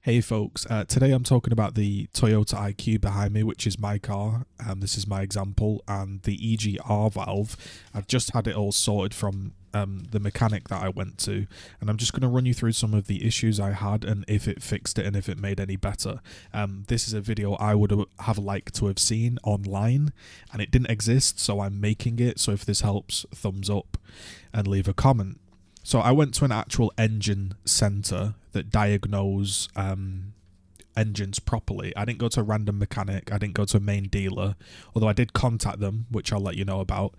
Hey folks, today I'm talking about the Toyota IQ behind me, which is my car. This is my example, and the EGR valve. I've just had it all sorted from the mechanic that I went to, and I'm just going to run you through some of the issues I had and if it fixed it and if it made any better. This is a video I would have liked to have seen online, and it didn't exist, so I'm making it. So if this helps, thumbs up and leave a comment. So I went to an actual engine centre that diagnose engines properly. I didn't go to a random mechanic. I didn't go to a main dealer, although I did contact them, which I'll let you know about.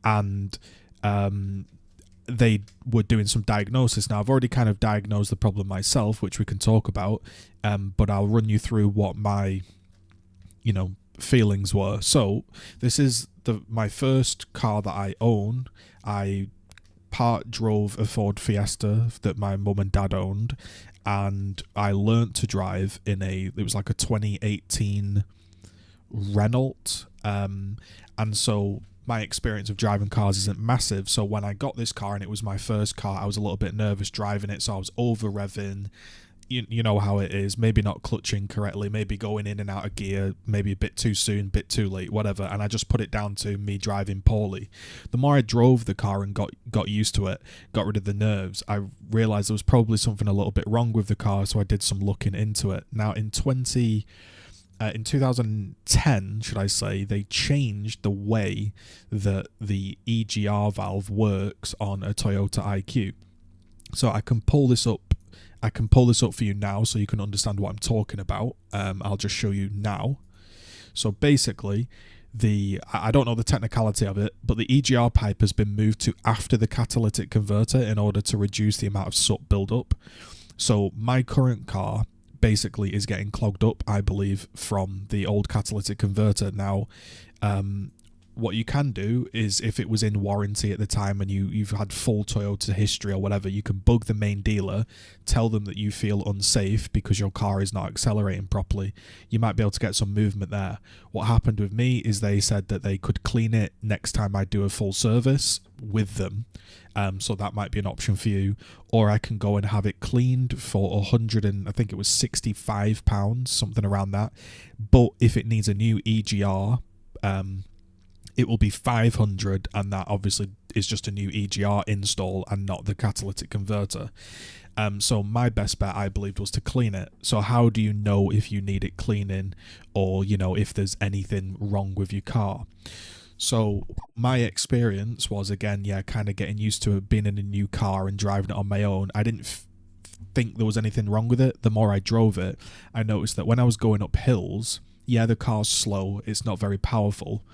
And they were doing some diagnosis. Now, I've already kind of diagnosed the problem myself, which we can talk about, but I'll run you through what my, feelings were. So this is my first car that I own. I part drove a Ford Fiesta that my mum and dad owned, and I learnt to drive in it was like a 2018 Renault, and so my experience of driving cars isn't massive. So when I got this car and it was my first car, I was a little bit nervous driving it, so I was over revving. You know how it is, maybe not clutching correctly, maybe going in and out of gear, maybe a bit too soon, bit too late, whatever, and I just put it down to me driving poorly. The more I drove the car and got used to it, got rid of the nerves, I realised there was probably something a little bit wrong with the car, so I did some looking into it. Now in 2010, should I say, they changed the way that the EGR valve works on a Toyota IQ. So I can pull this up for you now so you can understand what I'm talking about. I'll just show you now. So basically, I don't know the technicality of it, but the EGR pipe has been moved to after the catalytic converter in order to reduce the amount of soot buildup. So my current car basically is getting clogged up, I believe, from the old catalytic converter. Now, what you can do is, if it was in warranty at the time and you've had full Toyota history or whatever, you can bug the main dealer, tell them that you feel unsafe because your car is not accelerating properly. You might be able to get some movement there. What happened with me is they said that they could clean it next time I do a full service with them. So that might be an option for you. Or I can go and have it cleaned for I think it was £65, something around that. But if it needs a new EGR, it will be 500, and that obviously is just a new EGR install and not the catalytic converter. So my best bet, I believed, was to clean it. So how do you know if you need it cleaning, or if there's anything wrong with your car? So my experience was, again, kind of getting used to being in a new car and driving it on my own. I didn't think there was anything wrong with it. The more I drove it, I noticed that when I was going up hills, the car's slow, it's not very powerful,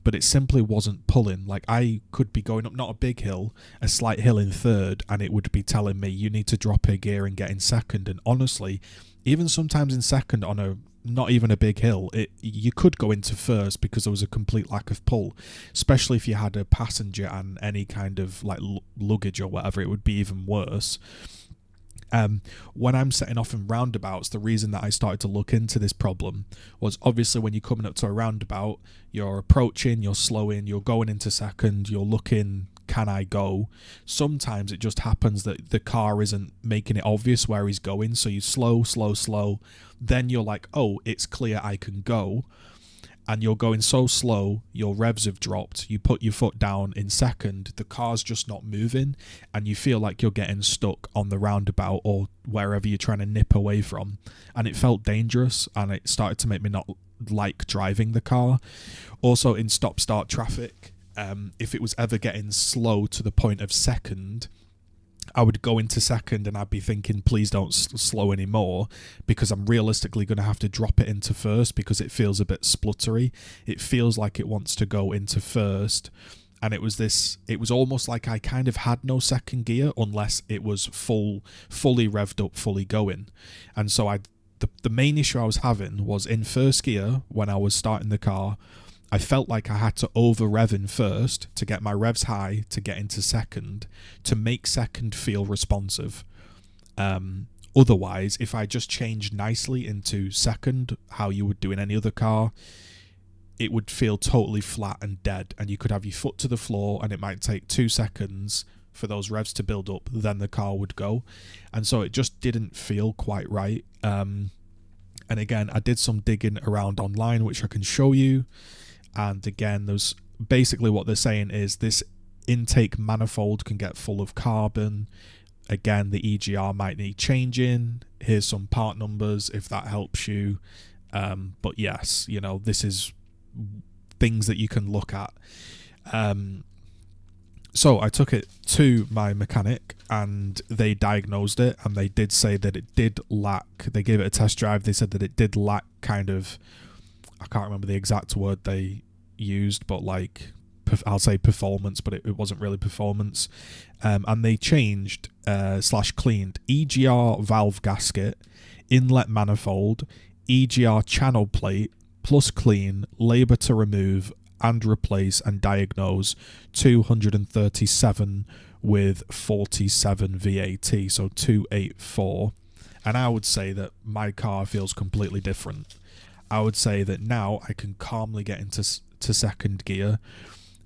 but it simply wasn't pulling. Like, I could be going up not a big hill, a slight hill in third, and it would be telling me you need to drop a gear and get in second. And honestly, even sometimes in second on not even a big hill, you could go into first because there was a complete lack of pull, especially if you had a passenger and any kind of like luggage or whatever. It would be even worse. When I'm setting off in roundabouts, the reason that I started to look into this problem was, obviously, when you're coming up to a roundabout, you're approaching, you're slowing, you're going into second, you're looking, can I go? Sometimes it just happens that the car isn't making it obvious where he's going, so you slow, then you're like, oh, it's clear, I can go. And you're going so slow, your revs have dropped, you put your foot down in second, the car's just not moving, and you feel like you're getting stuck on the roundabout or wherever you're trying to nip away from. And it felt dangerous, and it started to make me not like driving the car. Also, in stop-start traffic, if it was ever getting slow to the point of second, I would go into second and I'd be thinking, please don't slow anymore, because I'm realistically going to have to drop it into first because it feels a bit spluttery. It feels like it wants to go into first. And it was almost like I kind of had no second gear unless it was fully revved up, fully going. And so the main issue I was having was in first gear when I was starting the car. I felt like I had to over-rev in first to get my revs high to get into second, to make second feel responsive. Otherwise, if I just changed nicely into second, how you would do in any other car, it would feel totally flat and dead, and you could have your foot to the floor and it might take 2 seconds for those revs to build up, then the car would go. And so it just didn't feel quite right. And again, I did some digging around online, which I can show you. And again, there's basically what they're saying is this intake manifold can get full of carbon. Again, the EGR might need changing. Here's some part numbers if that helps you. But yes, you know, this is things that you can look at. So I took it to my mechanic and they diagnosed it, and they did say that it did lack, they gave it a test drive, they said that it did lack kind of, I can't remember the exact word they used, but like, I'll say performance, but it wasn't really performance. And they changed / cleaned EGR valve gasket, inlet manifold, EGR channel plate, plus clean, labour to remove and replace and diagnose 237 with 47 VAT, so 284. And I would say that my car feels completely different. I would say that now I can calmly get into second gear.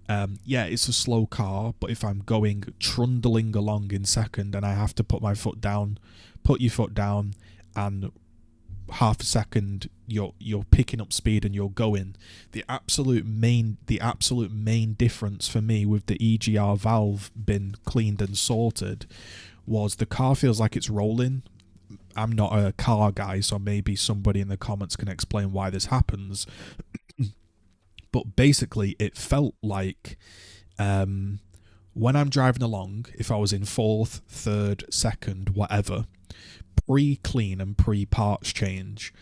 Yeah, it's a slow car, but if I'm going trundling along in second and I have to put my foot down, put your foot down, and half a second you're picking up speed and you're going. The absolute main difference for me with the EGR valve being cleaned and sorted was the car feels like it's rolling. I'm not a car guy, so maybe somebody in the comments can explain why this happens. But basically, it felt like when I'm driving along, if I was in fourth, third, second, whatever, pre-clean and pre-parts change,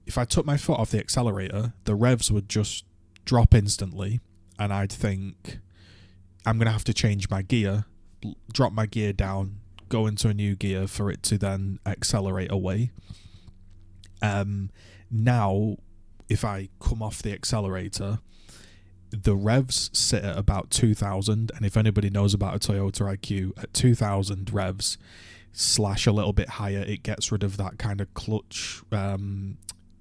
if I took my foot off the accelerator, the revs would just drop instantly, and I'd think, I'm going to have to change my gear, drop my gear down, go into a new gear for it to then accelerate away. Now, if I come off the accelerator, the revs sit at about 2,000, and if anybody knows about a Toyota IQ, at 2,000 revs / a little bit higher, it gets rid of that kind of clutch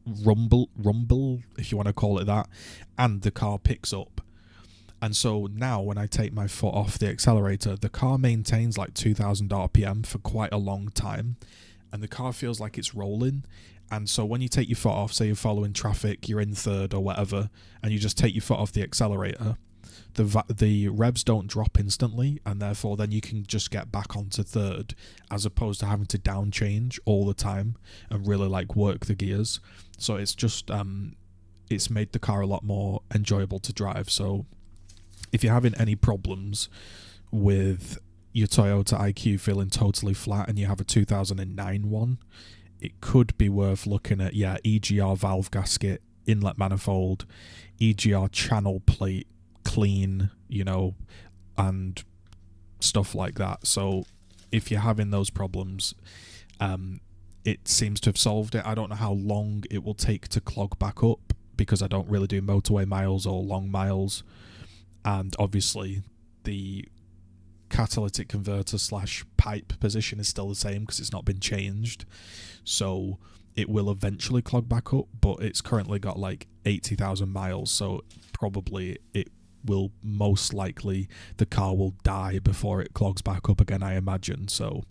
rumble, if you want to call it that, and the car picks up. And so now when I take my foot off the accelerator, the car maintains like 2,000 RPM for quite a long time, and the car feels like it's rolling. And so when you take your foot off, say you're following traffic, you're in third or whatever, and you just take your foot off the accelerator, the revs don't drop instantly, and therefore then you can just get back onto third, as opposed to having to down change all the time and really like work the gears. So it's just it's made the car a lot more enjoyable to drive. So if you're having any problems with your Toyota IQ feeling totally flat and you have a 2009 one, it could be worth looking at, EGR valve gasket, inlet manifold, EGR channel plate, clean, and stuff like that. So if you're having those problems, it seems to have solved it. I don't know how long it will take to clog back up, because I don't really do motorway miles or long miles. And obviously the catalytic converter / pipe position is still the same because it's not been changed, so it will eventually clog back up, but it's currently got like 80,000 miles, so probably it will, most likely the car will die before it clogs back up again, I imagine. So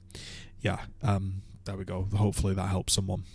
yeah, there we go. Hopefully that helps someone.